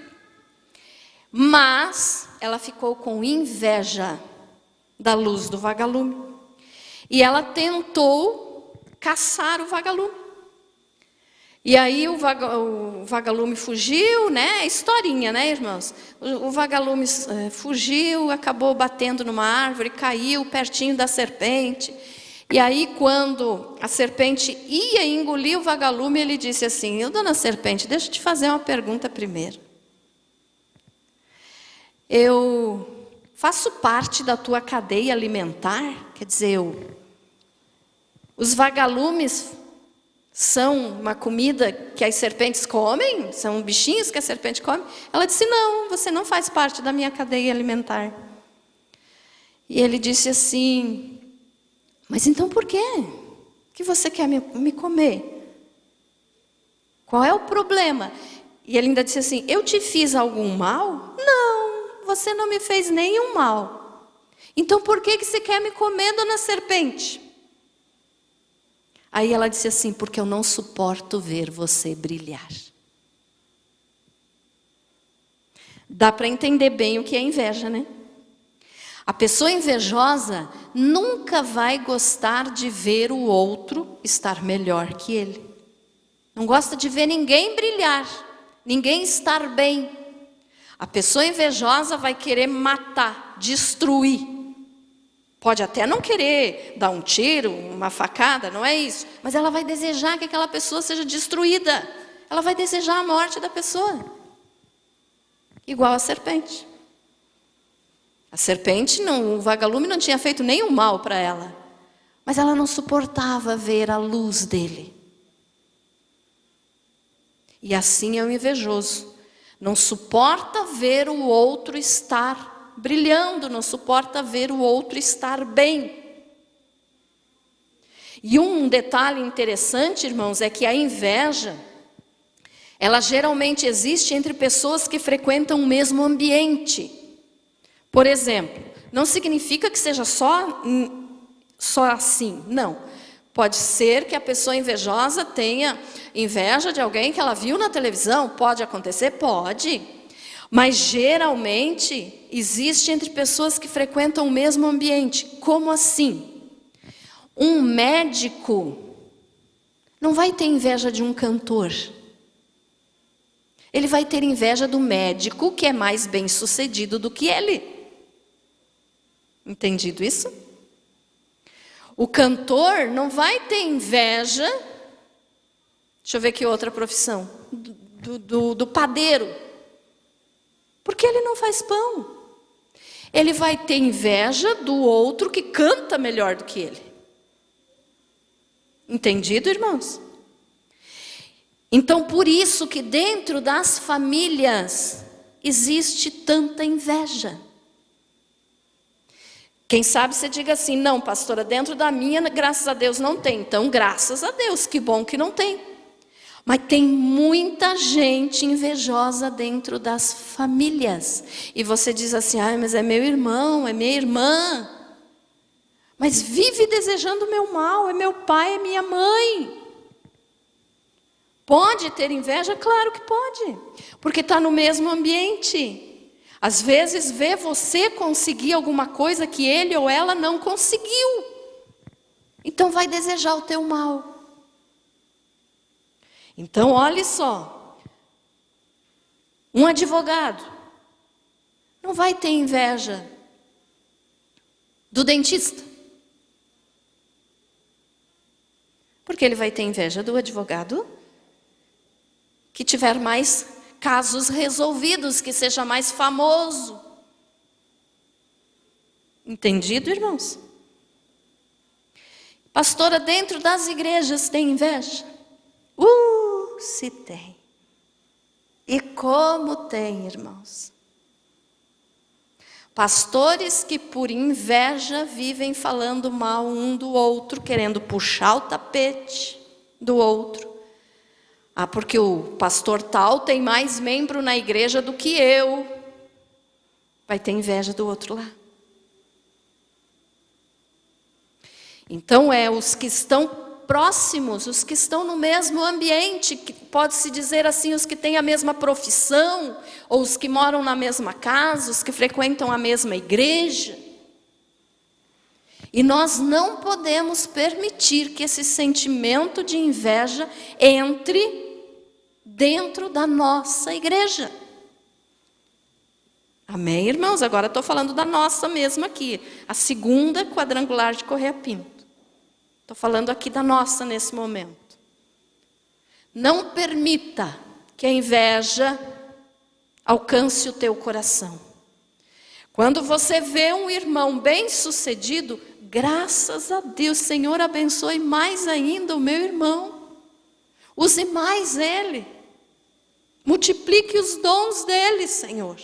Mas ela ficou com inveja da luz do vagalume. E ela tentou caçar o vagalume. E aí o vagalume fugiu, né? Historinha, né, irmãos? O vagalume fugiu, acabou batendo numa árvore, caiu pertinho da serpente. E aí, quando a serpente ia engolir o vagalume, ele disse assim: dona serpente, deixa eu te fazer uma pergunta primeiro. Eu faço parte da tua cadeia alimentar? Quer dizer, os vagalumes são uma comida que as serpentes comem? São bichinhos que a serpente come? Ela disse: não, você não faz parte da minha cadeia alimentar. E ele disse assim: mas então por quê? Que você quer me comer? Qual é o problema? E ele ainda disse assim: eu te fiz algum mal? Não, você não me fez nenhum mal. Então por que você quer me comer, dona serpente? Aí ela disse assim: porque eu não suporto ver você brilhar. Dá para entender bem o que é inveja, né? A pessoa invejosa nunca vai gostar de ver o outro estar melhor que ele. Não gosta de ver ninguém brilhar, ninguém estar bem. A pessoa invejosa vai querer matar, destruir. Pode até não querer dar um tiro, uma facada, não é isso. Mas ela vai desejar que aquela pessoa seja destruída. Ela vai desejar a morte da pessoa. Igual a serpente. A serpente, o vagalume não tinha feito nenhum mal para ela. Mas ela não suportava ver a luz dele. E assim é o invejoso. Não suporta ver o outro estar brilhando, não suporta ver o outro estar bem. E um detalhe interessante, irmãos, é que a inveja, ela geralmente existe entre pessoas que frequentam o mesmo ambiente. Por exemplo, não significa que seja só assim, não. Pode ser que a pessoa invejosa tenha inveja de alguém que ela viu na televisão, pode acontecer? Pode. Mas geralmente existe entre pessoas que frequentam o mesmo ambiente. Como assim? Um médico não vai ter inveja de um cantor. Ele vai ter inveja do médico que é mais bem-sucedido do que ele. Entendido isso? O cantor não vai ter inveja, deixa eu ver que outra profissão, do padeiro, porque ele não faz pão. Ele vai ter inveja do outro que canta melhor do que ele. Entendido, irmãos? Então, por isso que dentro das famílias existe tanta inveja. Quem sabe você diga assim: não, pastora, dentro da minha, graças a Deus, não tem. Então, graças a Deus, que bom que não tem. Mas tem muita gente invejosa dentro das famílias. E você diz assim: mas é meu irmão, é minha irmã. Mas vive desejando o meu mal, é meu pai, é minha mãe. Pode ter inveja? Claro que pode. Porque está no mesmo ambiente. Às vezes vê você conseguir alguma coisa que ele ou ela não conseguiu. Então vai desejar o teu mal. Então olhe só. Um advogado não vai ter inveja do dentista. Porque ele vai ter inveja do advogado que tiver mais casos resolvidos, que seja mais famoso. Entendido, irmãos? Pastora, dentro das igrejas tem inveja? Se tem. E como tem, irmãos? Pastores que por inveja vivem falando mal um do outro, querendo puxar o tapete do outro. Ah, porque o pastor tal tem mais membro na igreja do que eu. Vai ter inveja do outro lá. Então os que estão próximos, os que estão no mesmo ambiente, que pode-se dizer assim, os que têm a mesma profissão, ou os que moram na mesma casa, os que frequentam a mesma igreja. E nós não podemos permitir que esse sentimento de inveja entre dentro da nossa igreja. Amém, irmãos? Agora estou falando da nossa mesma aqui, a segunda quadrangular de Correia Pinto. Estou falando aqui da nossa nesse momento. Não permita que a inveja alcance o teu coração. Quando você vê um irmão bem-sucedido, graças a Deus, Senhor, abençoe mais ainda o meu irmão. Use mais ele. Multiplique os dons dele, Senhor.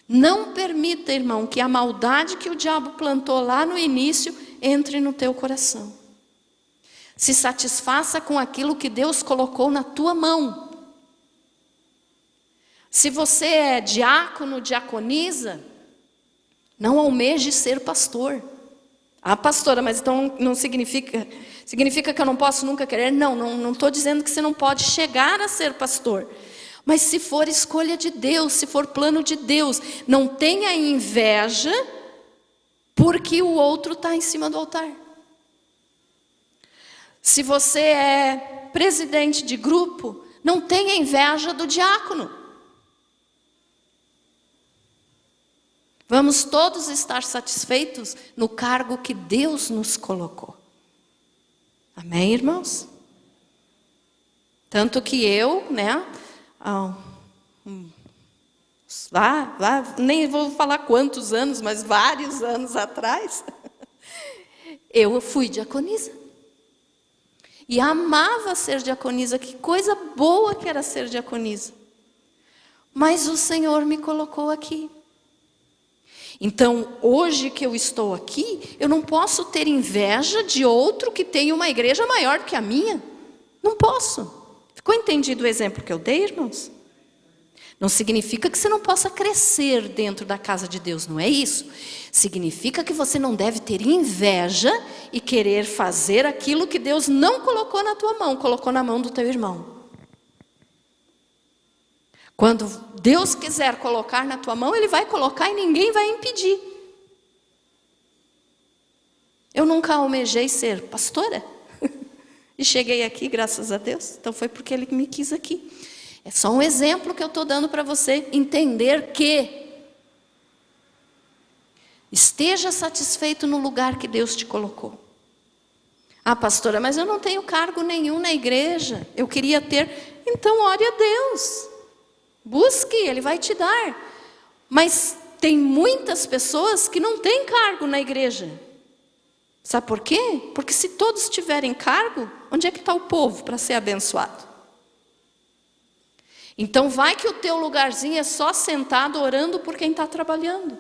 Não permita, irmão, que a maldade que o diabo plantou lá no início entre no teu coração. Se satisfaça com aquilo que Deus colocou na tua mão. Se você é diácono, diaconisa, não almeje ser pastor. Ah, pastora, mas então não significa que eu não posso nunca querer? Não estou dizendo que você não pode chegar a ser pastor. Mas se for escolha de Deus, se for plano de Deus, não tenha inveja porque o outro está em cima do altar. Se você é presidente de grupo, não tenha inveja do diácono. Vamos todos estar satisfeitos no cargo que Deus nos colocou. Amém, irmãos? Tanto que eu, nem vou falar quantos anos, mas vários anos atrás, eu fui diaconisa. E amava ser diaconisa, que coisa boa que era ser diaconisa. Mas o Senhor me colocou aqui. Então, hoje que eu estou aqui, eu não posso ter inveja de outro que tem uma igreja maior do que a minha. Não posso. Ficou entendido o exemplo que eu dei, irmãos? Não significa que você não possa crescer dentro da casa de Deus, não é isso. Significa que você não deve ter inveja e querer fazer aquilo que Deus não colocou na tua mão, colocou na mão do teu irmão. Quando Deus quiser colocar na tua mão, Ele vai colocar e ninguém vai impedir. Eu nunca almejei ser pastora. E cheguei aqui, graças a Deus. Então foi porque Ele me quis aqui. É só um exemplo que eu estou dando para você entender que esteja satisfeito no lugar que Deus te colocou. Ah, pastora, mas eu não tenho cargo nenhum na igreja. Eu queria ter. Então ore a Deus. Busque, Ele vai te dar. Mas tem muitas pessoas que não têm cargo na igreja. Sabe por quê? Porque se todos tiverem cargo, onde é que está o povo para ser abençoado? Então vai que o teu lugarzinho é só sentado orando por quem está trabalhando.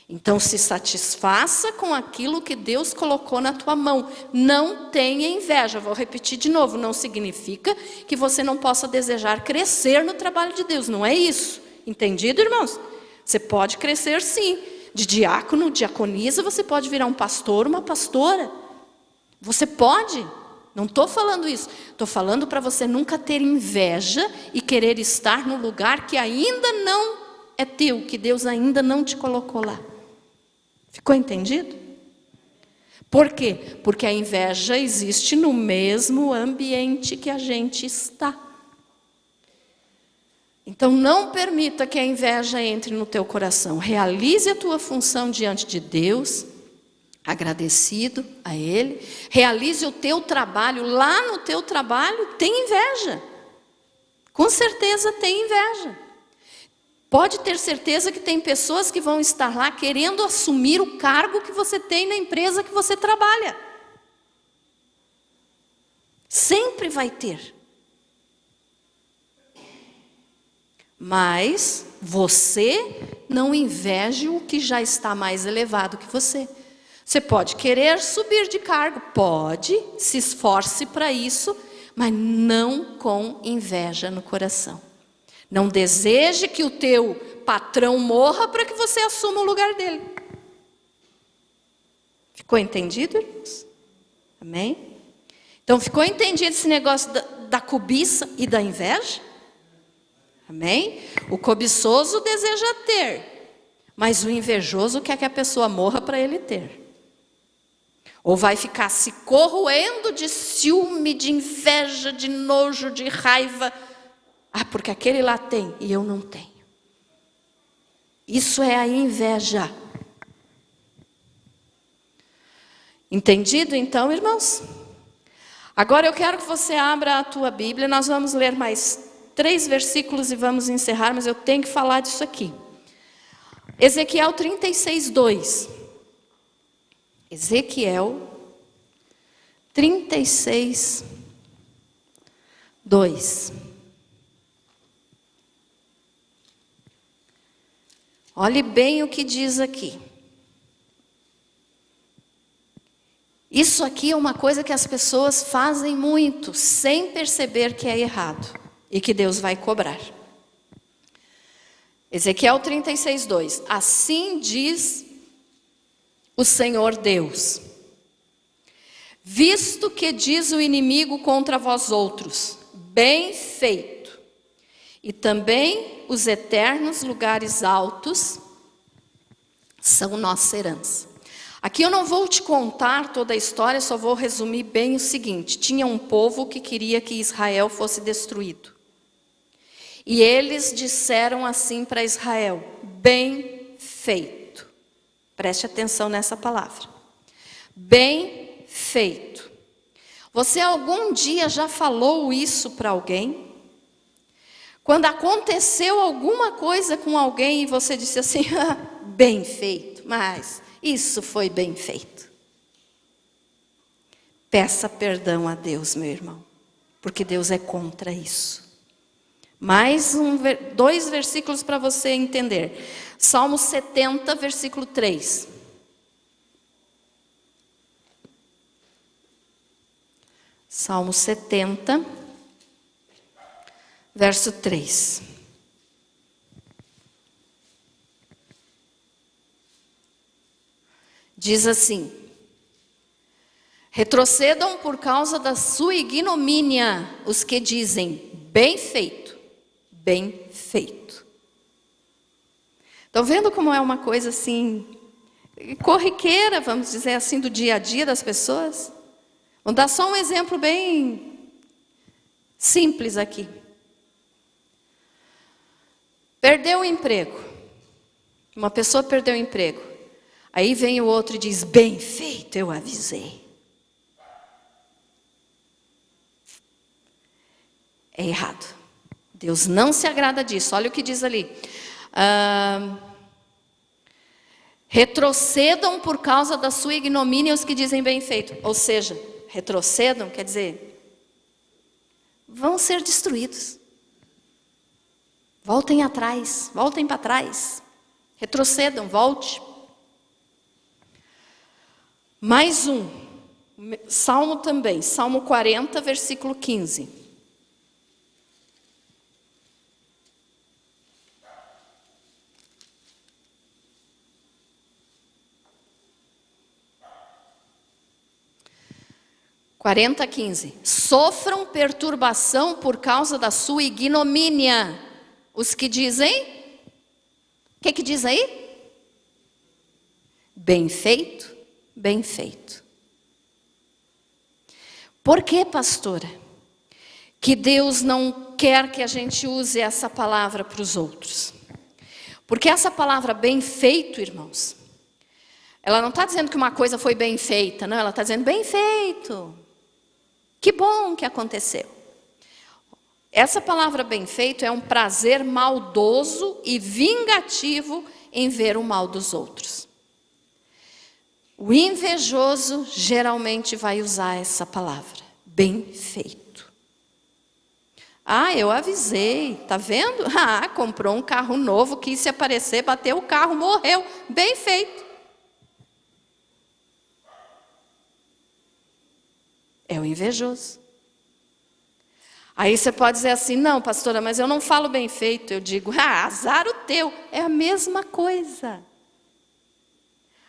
Então se satisfaça com aquilo que Deus colocou na tua mão. Não tenha inveja. Vou repetir de novo. Não significa que você não possa desejar crescer no trabalho de Deus. Não é isso. Entendido, irmãos? Você pode crescer sim. De diácono, diaconisa, você pode virar um pastor, uma pastora. Você pode. Não estou falando isso. Estou falando para você nunca ter inveja e querer estar no lugar que ainda não é teu, que Deus ainda não te colocou lá. Ficou entendido? Por quê? Porque a inveja existe no mesmo ambiente que a gente está. Então não permita que a inveja entre no teu coração. Realize a tua função diante de Deus, agradecido a Ele. Realize o teu trabalho. Lá no teu trabalho tem inveja. Com certeza tem inveja. Pode ter certeza que tem pessoas que vão estar lá querendo assumir o cargo que você tem na empresa que você trabalha. Sempre vai ter. Mas você não inveje o que já está mais elevado que você. Você pode querer subir de cargo, pode, se esforce para isso, mas não com inveja no coração. Não deseje que o teu patrão morra para que você assuma o lugar dele. Ficou entendido, irmãos? Amém? Então, ficou entendido esse negócio da cobiça e da inveja? Amém? O cobiçoso deseja ter, mas o invejoso quer que a pessoa morra para ele ter. Ou vai ficar se corroendo de ciúme, de inveja, de nojo, de raiva. Ah, porque aquele lá tem e eu não tenho. Isso é a inveja. Entendido então, irmãos? Agora eu quero que você abra a tua Bíblia. Nós vamos ler mais 3 versículos e vamos encerrar, mas eu tenho que falar disso aqui. Ezequiel 36, 2. Ezequiel 36, 2. Olhe bem o que diz aqui. Isso aqui é uma coisa que as pessoas fazem muito, sem perceber que é errado e que Deus vai cobrar. Ezequiel 36, 2. Assim diz o Senhor Deus: visto que diz o inimigo contra vós outros, bem feito, e também os eternos lugares altos são nossa herança. Aqui eu não vou te contar toda a história, só vou resumir bem o seguinte: tinha um povo que queria que Israel fosse destruído. E eles disseram assim para Israel: bem feito. Preste atenção nessa palavra. Bem feito. Você algum dia já falou isso para alguém? Quando aconteceu alguma coisa com alguém e você disse assim: bem feito, mas isso foi bem feito. Peça perdão a Deus, meu irmão, porque Deus é contra isso. Mais 2 versículos para você entender. Salmo 70, versículo 3. Salmo 70, verso 3. Diz assim: retrocedam por causa da sua ignomínia os que dizem, bem feito, bem feito. Estão vendo como é uma coisa assim, corriqueira, vamos dizer assim, do dia a dia das pessoas? Vou dar só um exemplo bem simples aqui. Perdeu o emprego. Uma pessoa perdeu o emprego. Aí vem o outro e diz, bem feito, eu avisei. É errado. Deus não se agrada disso. Olha o que diz ali. Retrocedam por causa da sua ignomínia os que dizem bem feito. Ou seja, retrocedam quer dizer, vão ser destruídos. Voltem atrás, voltem para trás. Retrocedam, volte. Mais um, Salmo também, Salmo 40, versículo 15. Quarenta, 15. Sofram perturbação por causa da sua ignomínia. Os que dizem, o que diz aí? Bem feito. Bem feito. Por que, pastora, que Deus não quer que a gente use essa palavra para os outros? Porque essa palavra bem feito, irmãos, ela não está dizendo que uma coisa foi bem feita, não, ela está dizendo bem feito. Que bom que aconteceu. Essa palavra bem feito é um prazer maldoso e vingativo em ver o mal dos outros. O invejoso geralmente vai usar essa palavra, bem feito. Ah, eu avisei, tá vendo? Ah, comprou um carro novo, quis se aparecer, bateu o carro, morreu. Bem feito. É o invejoso. Aí você pode dizer assim, não, pastora, mas eu não falo bem feito. Eu digo, azar o teu. É a mesma coisa.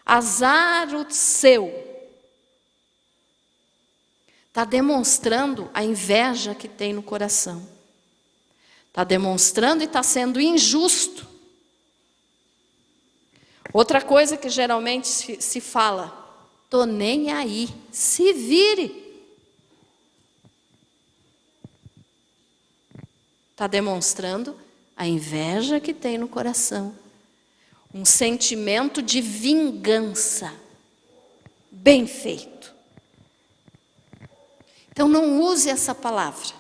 Azar o seu. Está demonstrando a inveja que tem no coração. Está demonstrando e está sendo injusto. Outra coisa que geralmente se fala, tô nem aí, se vire. Está demonstrando a inveja que tem no coração. Um sentimento de vingança. Bem feito. Então não use essa palavra.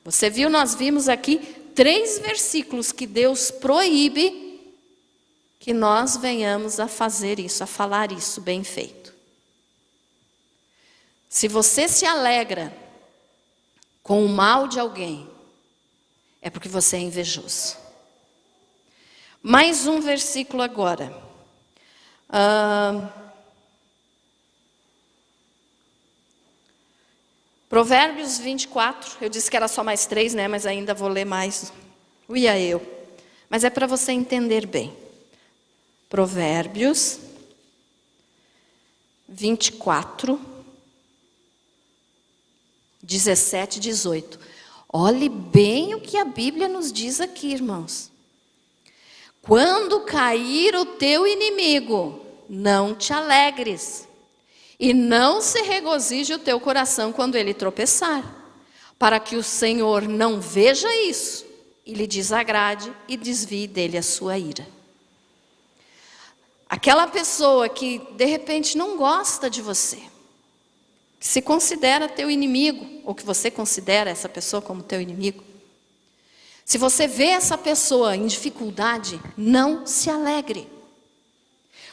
Você viu, nós vimos aqui 3 versículos que Deus proíbe que nós venhamos a fazer isso, a falar isso, bem feito. Se você se alegra com o mal de alguém, é porque você é invejoso. Mais um versículo agora. Provérbios 24. Eu disse que era só mais 3, né? Mas ainda vou ler mais. Uia eu. Mas é para você entender bem. Provérbios 24, 17 e 18. Olhe bem o que a Bíblia nos diz aqui, irmãos. Quando cair o teu inimigo, não te alegres, e não se regozije o teu coração quando ele tropeçar, para que o Senhor não veja isso, e lhe desagrade e desvie dele a sua ira. Aquela pessoa que de repente não gosta de você, que se considera teu inimigo, ou que você considera essa pessoa como teu inimigo. Se você vê essa pessoa em dificuldade, não se alegre.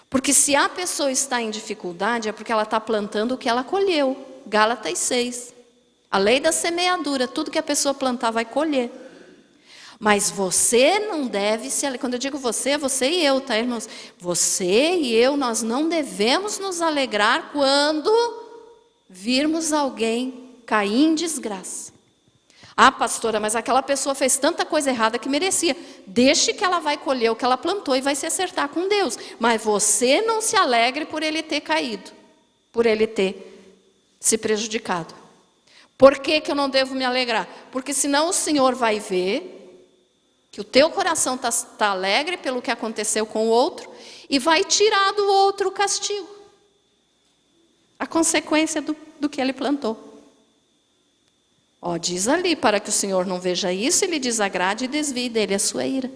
Porque se a pessoa está em dificuldade, é porque ela está plantando o que ela colheu. Gálatas 6. A lei da semeadura, tudo que a pessoa plantar vai colher. Mas você não deve se alegrar. Quando eu digo você, é você e eu, tá, irmãos? Você e eu, nós não devemos nos alegrar quando virmos alguém cair em desgraça. Ah, pastora, mas aquela pessoa fez tanta coisa errada que merecia. Deixe que ela vai colher o que ela plantou e vai se acertar com Deus. Mas você não se alegre por ele ter caído, por ele ter se prejudicado. Por que que eu não devo me alegrar? Porque senão o Senhor vai ver que o teu coração está alegre pelo que aconteceu com o outro e vai tirar do outro o castigo. A consequência do que ele plantou. Diz ali, para que o Senhor não veja isso, e lhe desagrade e desvie dele a sua ira.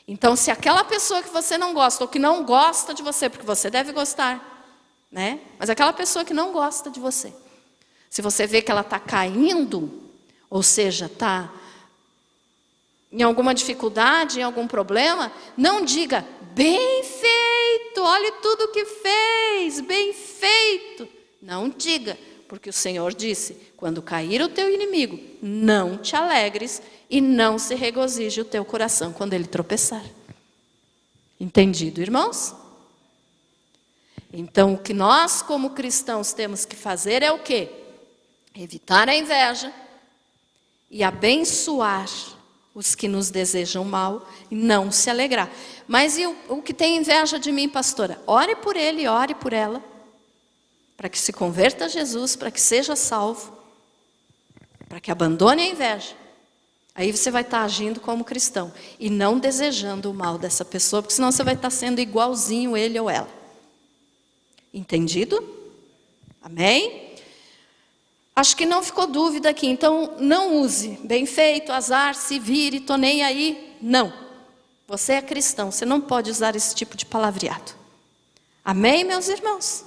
Então, se aquela pessoa que você não gosta, ou que não gosta de você, porque você deve gostar, né? Mas aquela pessoa que não gosta de você, se você vê que ela está caindo, ou seja, está em alguma dificuldade, em algum problema, não diga, bem feito, olhe tudo que fez, bem feito. Não diga, porque o Senhor disse, quando cair o teu inimigo, não te alegres e não se regozije o teu coração quando ele tropeçar. Entendido, irmãos? Então, o que nós como cristãos temos que fazer é o quê? Evitar a inveja e abençoar os que nos desejam mal e não se alegrar. Mas e o que tem inveja de mim, pastora? Ore por ele, ore por ela, para que se converta a Jesus, para que seja salvo, para que abandone a inveja. Aí você vai estar agindo como cristão e não desejando o mal dessa pessoa, porque senão você vai estar sendo igualzinho ele ou ela. Entendido? Amém? Acho que não ficou dúvida aqui, então não use bem feito, azar, se vire, tô nem aí. Não. Você é cristão, você não pode usar esse tipo de palavreado. Amém, meus irmãos?